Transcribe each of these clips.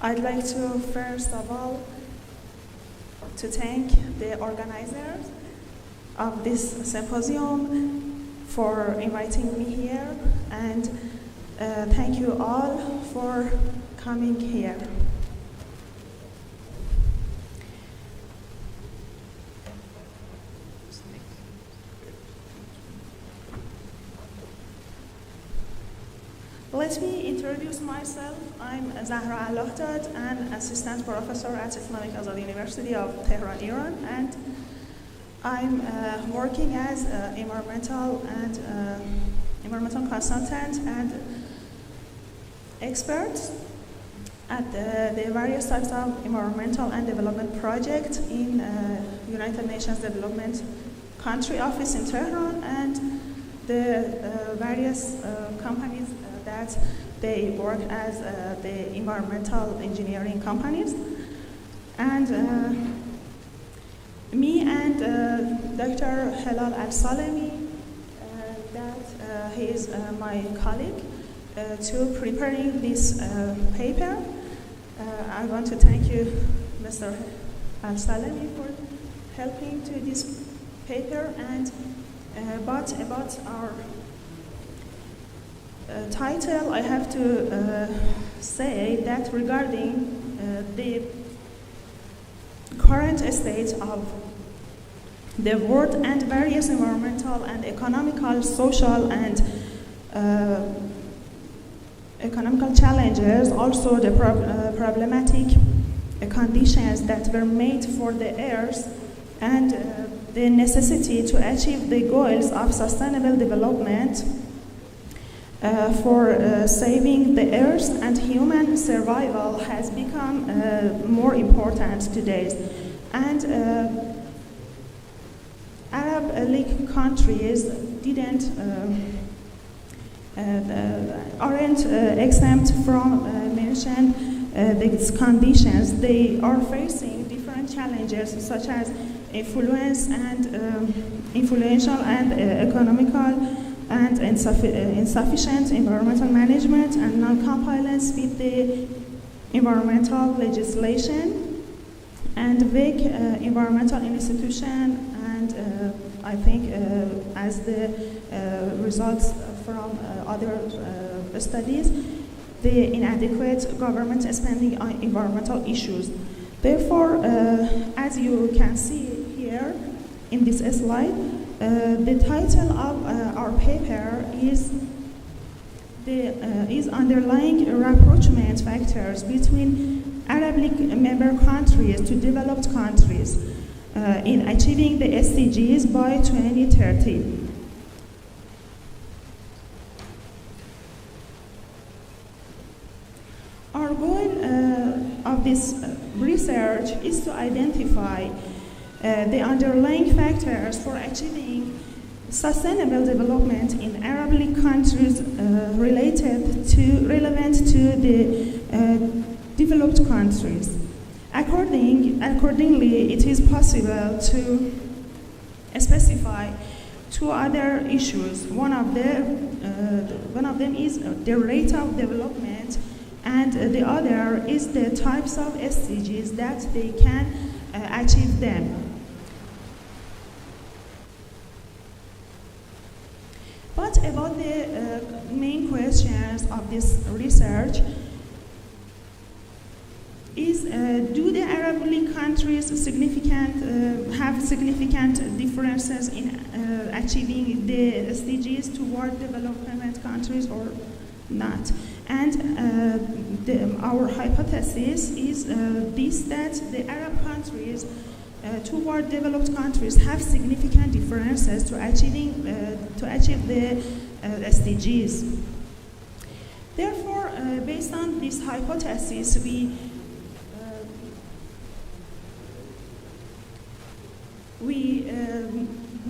I'd like to first of all to thank the organizers of this symposium for inviting me here, and thank you all for coming here. Let me introduce myself. I'm Zahra, an assistant professor at Islamic Azad University of Tehran, Iran, and I'm working as environmental consultant and expert at the various types of environmental and development projects in United Nations Development Country Office in Tehran and the various companies that they work as the environmental engineering companies. And me and Dr. Helal Al-Salemi, that he is my colleague, to preparing this paper. I want to thank you, Mr. Al-Salemi, for helping to this paper. And but about our title, I have to say that regarding the current state of the world and various environmental and economical, social and economical challenges, also the problematic conditions that were made for the earth, and the necessity to achieve the goals of sustainable development for saving the earth and human survival has become more important today. And Arab League countries aren't exempt from mention these conditions. They are facing different challenges such as influential and economical and insufficient environmental management and non-compliance with the environmental legislation and vague environmental institution, and I think as the results from other studies, the inadequate government spending on environmental issues. Therefore, as you can see here in this slide, the title of our paper is underlying rapprochement factors between Arab League member countries to developed countries in achieving the SDGs by 2030. Our goal of this research is to identify the underlying factors for achieving sustainable development in Arab League countries relevant to the developed countries. Accordingly, it is possible to specify two other issues. One of them is the rate of development, and the other is the types of SDGs that they can achieve them. But about the main questions of this research is, do the Arab League countries have significant differences in achieving the SDGs toward development countries or not? And our hypothesis is that the Arab countries toward developed countries have significant differences to achieve the SDGs. Therefore, based on this hypothesis, we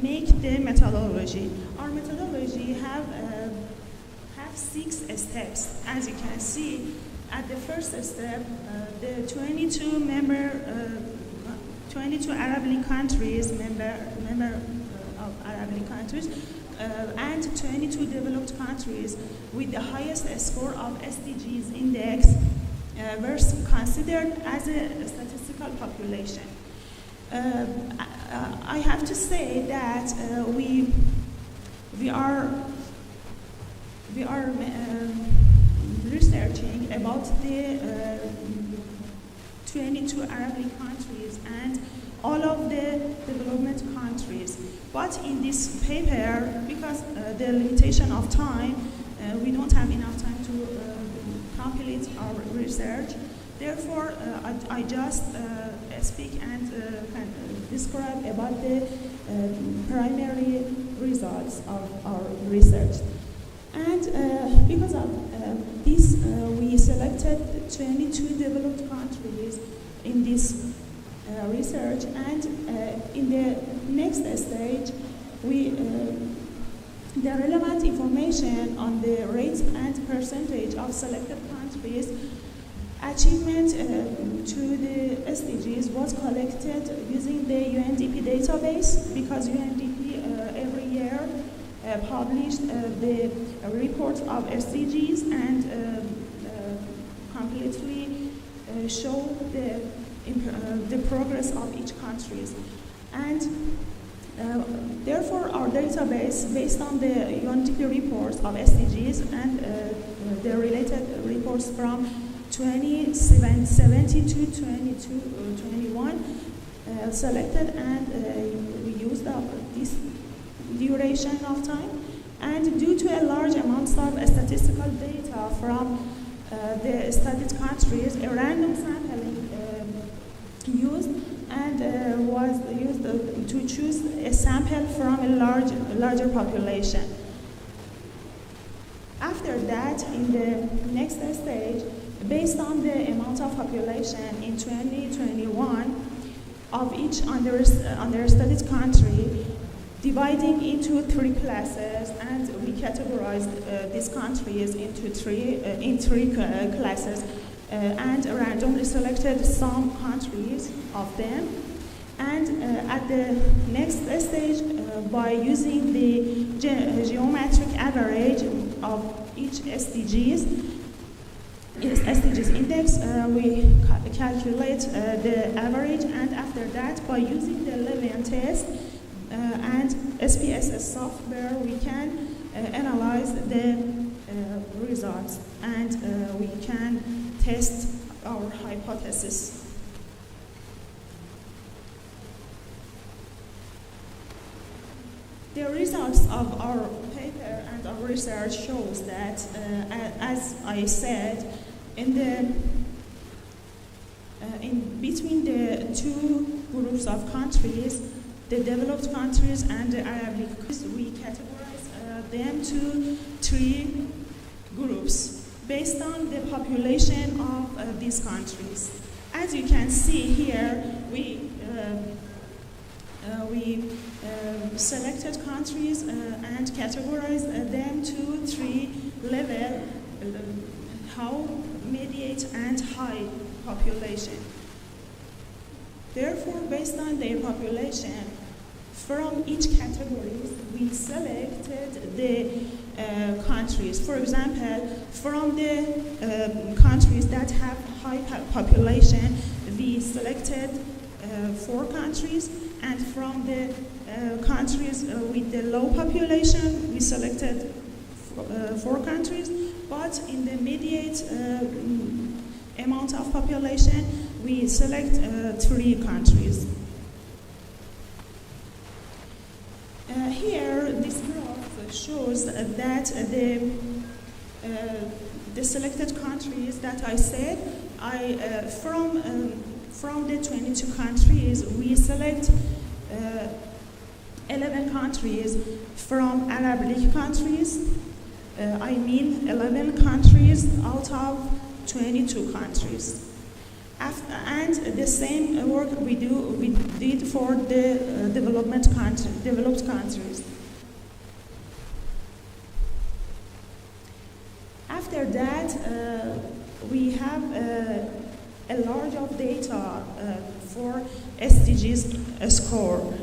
make the methodology. Our methodology have 6 steps. As you can see, at the first step, the 22 Arab League countries, member of Arab League countries, and 22 developed countries with the highest score of SDGs index were considered as a statistical population. I have to say that we are researching about the 22 Arabic countries and all of the development countries. But in this paper, because the limitation of time, we don't have enough time to complete our research. Therefore, I just speak and describe about the primary results of our research. And because of this, we selected 22 developed countries in this research, and in the next stage, the relevant information on the rates and percentage of selected countries achievement to the SDGs was collected using the UNDP database, because UNDP every year published the report of SDGs and completely show the progress of each country. And therefore, our database, based on the UNDP reports of SDGs and the related reports from 2070 to 2021, selected, and we used up this duration of time. And due to a large amount of statistical data from the studied countries, a random sampling used and was used to choose a sample from a larger population. After that, in the next stage, based on the amount of population in 2021 of each understudied country, dividing into 3 classes, and we categorized these countries into three classes, and randomly selected some countries of them. And at the next stage, by using the geometric average of each SDGs index, we calculate the average, and after that, by using the Levin test and SPSS software, we can analyze the results, and we can test our hypothesis. The results of our paper and our research shows that, as I said, in between the 2 groups of countries, the developed countries and the Arabic countries, we categorize them to 3 groups based on the population of these countries. As you can see here, we selected countries and categorized them to 3 levels: how, mediate, and high population. Therefore, based on their population, from each category, we selected the countries. For example, from the countries that have high population, we selected 4 countries, and from the countries with the low population, we selected 4 countries, but in the mediate amount of population, we select 3 countries. Here, this graph shows that the selected countries that I said, from the 22 countries, we select 11 countries from Arabic countries. I mean 11 countries out of 22 countries. And the same work we did for the developed countries. After that, we have a large of data for SDGs score.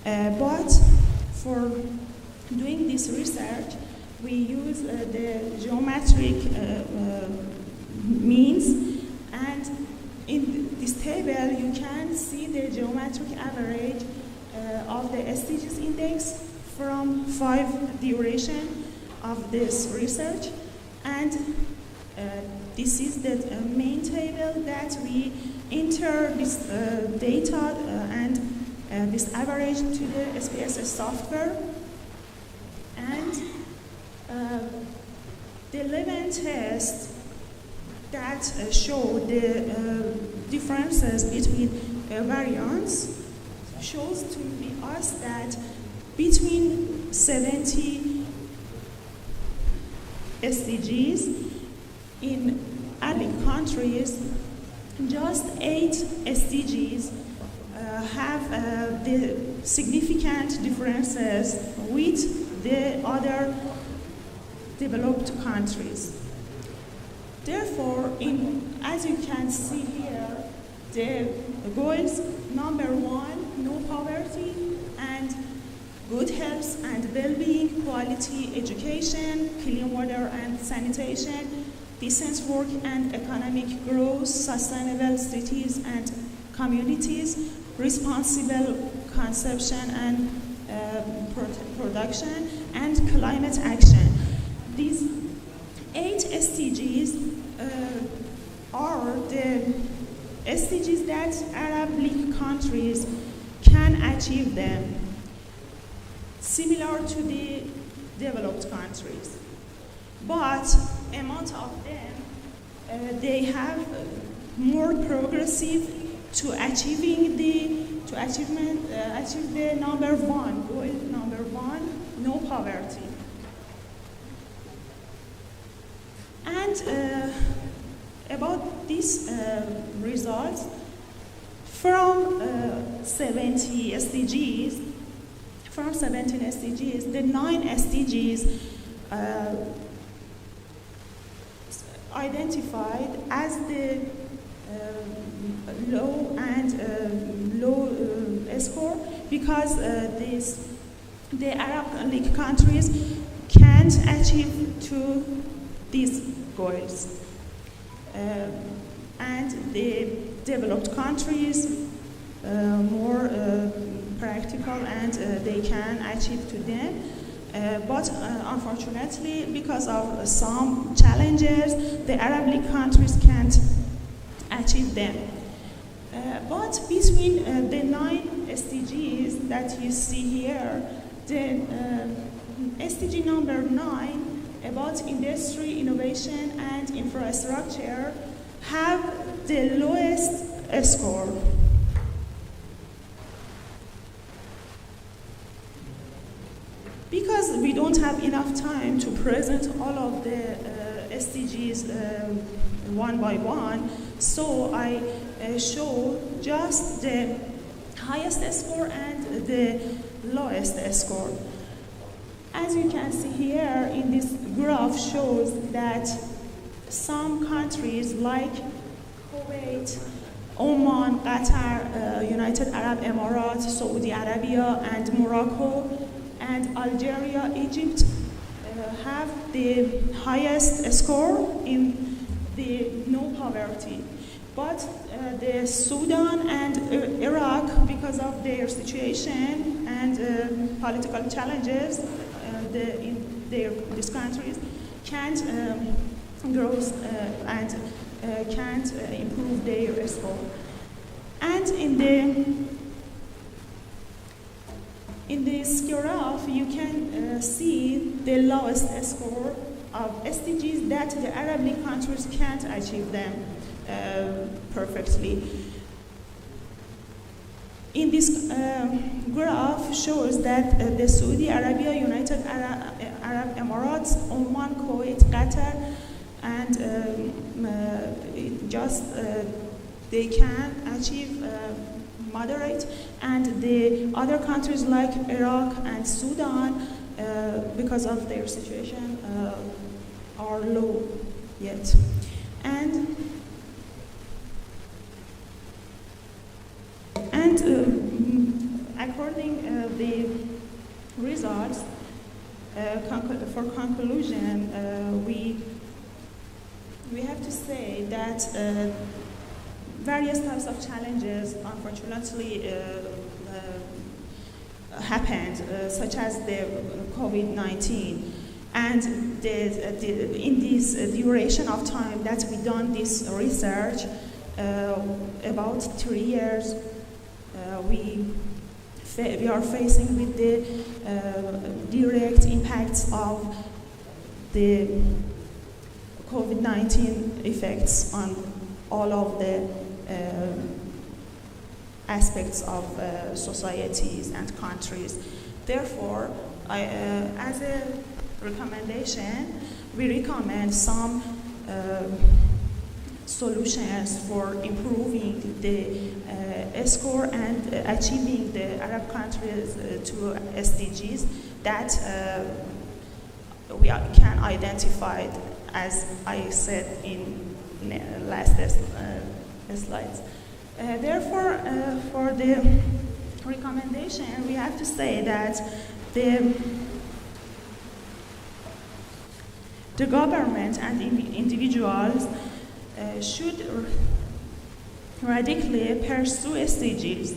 But for doing this research, we use the geometric means, see the geometric average of the SDGs index from 5 duration of this research, and this is the main table that we enter this data and this average to the SPS software, and the 11 tests that show the differences between variants shows to us that between 70 SDGs in Arabic countries, just 8 SDGs have the significant differences with the other developed countries. Therefore, as you can see here, the goals number 1, no poverty, and good health and well-being, quality education, clean water and sanitation, decent work and economic growth, sustainable cities and communities, responsible consumption and production, and climate action. These 8 SDGs are the SDGs that Arab League countries can achieve them, similar to the developed countries. But amount of them, they have more progressive to achieve the number 1, goal number 1, no poverty. And about these results, from 17 SDGs, the 9 SDGs identified as the low and low score because the Arab League countries can't achieve to these goals. And the developed countries more practical and they can achieve to them. But unfortunately, because of some challenges, the Arab League countries can't achieve them. But between the 9 SDGs that you see here, the SDG number 9 about industry, innovation, and infrastructure have the lowest score. Because we don't have enough time to present all of the SDGs one by one, so I show just the highest score and the lowest score. As you can see here in this graph shows that some countries like Kuwait, Oman, Qatar, United Arab Emirates, Saudi Arabia, and Morocco, and Algeria, Egypt have the highest score in the no poverty. But the Sudan and Iraq, because of their situation and political challenges in these countries, can't grow and can't improve their score. And in this graph, you can see the lowest score of SDGs that the Arab League countries can't achieve them perfectly. In this graph shows that the Saudi Arabia, United Arab Emirates, Oman, Kuwait, Qatar, and they can achieve moderate, and the other countries like Iraq and Sudan, because of their situation, are low yet. And according the results, for conclusion, we have to say that various types of challenges, unfortunately, happened, such as the COVID-19. And in this duration of time that we done this research, about 3 years, we are facing with the direct impacts of the COVID-19 effects on all of the aspects of societies and countries. Therefore, as a recommendation, we recommend some solutions for improving the score and achieving the Arab countries to SDGs that we can identify, as I said in last slides. Therefore, for the recommendation, we have to say that the government and individuals should radically pursue SDGs.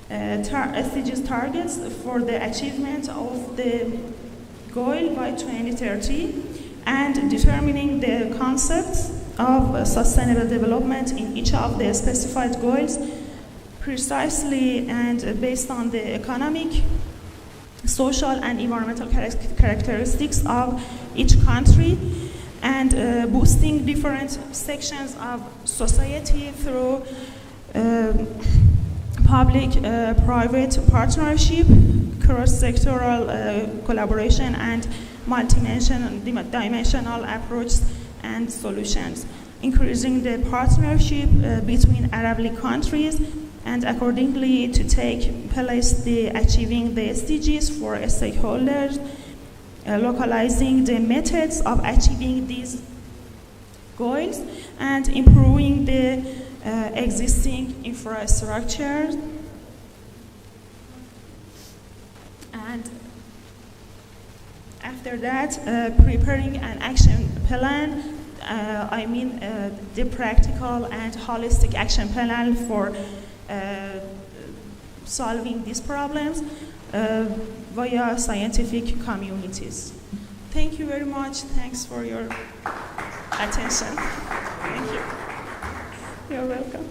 SDGs targets for the achievement of the goal by 2030 and determining the concepts of sustainable development in each of the specified goals precisely and based on the economic, social and environmental characteristics of each country, and boosting different sections of society through public-private partnership, cross-sectoral collaboration, and multi-dimensional approach and solutions, increasing the partnership between Arab League countries, and accordingly to take place the achieving the SDGs for stakeholders, localizing the methods of achieving these goals, and improving the existing infrastructure. And after that, preparing an action plan, the practical and holistic action plan for solving these problems via scientific communities. Thank you very much. Thanks for your attention. Thank you. You're welcome.